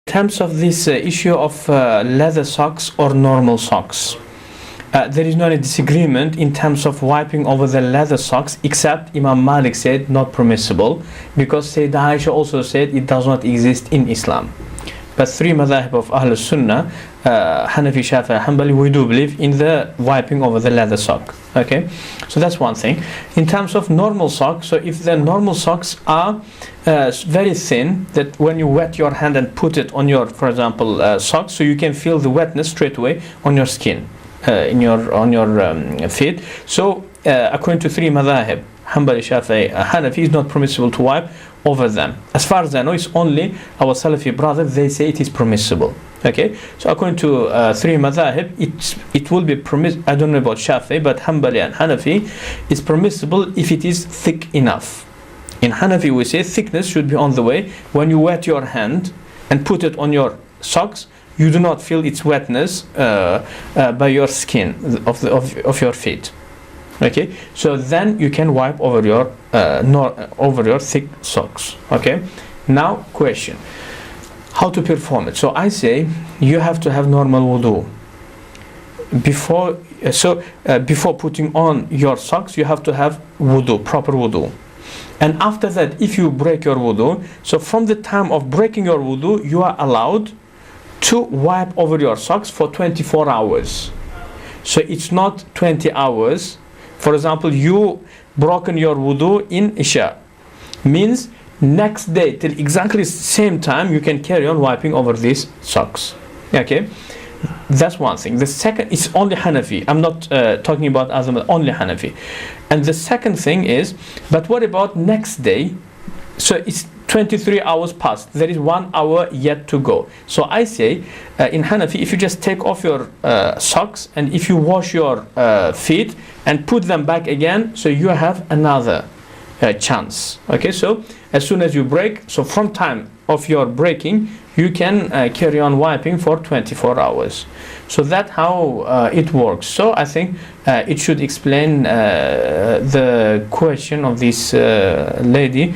In terms of this issue of leather socks or normal socks, there is not a disagreement in terms of wiping over the leather socks, except Imam Malik said not permissible, because Sayyidah Aisha also said it does not exist in Islam. But three madhahib of Ahl Sunnah, Hanafi, Shafi'i, Hanbali, we do believe in the wiping over the leather sock. Okay, so that's one thing. In terms of normal socks, so if the normal socks are very thin, that when you wet your hand and put it on your, for example, socks, so you can feel the wetness straight away on your skin, on your feet. So according to three madhahib, Hanbali, Shafi'i, Hanafi, is not permissible to wipe over them. As far as I know, it's only our Salafi brothers, they say it is permissible. Okay, so according to three madhahib, it will be permissible. I don't know about Shafi'i, but Hanbali and Hanafi is permissible if it is thick enough. In Hanafi we say thickness should be on the way. When you wet your hand and put it on your socks, you do not feel its wetness by your skin of your feet. Okay, so then you can wipe over your thick socks. Okay, now question, how to perform it? So I say you have to have normal wudu before putting on your socks. You have to have wudu, proper wudu. And after that, if you break your wudu, so from the time of breaking your wudu, you are allowed to wipe over your socks for 24 hours. So it's not 20 hours. For example, you broken your wudu in Isha, means next day till exactly same time you can carry on wiping over these socks. Okay, that's one thing. The second is only Hanafi. I'm not talking about Azhar, only Hanafi. And the second thing is, but what about next day? So it's 23 hours past, there is 1 hour yet to go. So I say in Hanafi, if you just take off your socks and if you wash your feet and put them back again, so you have another chance. Okay, so as soon as you break, so from time of your breaking, you can carry on wiping for 24 hours. So that's how it works. So I think it should explain the question of this lady.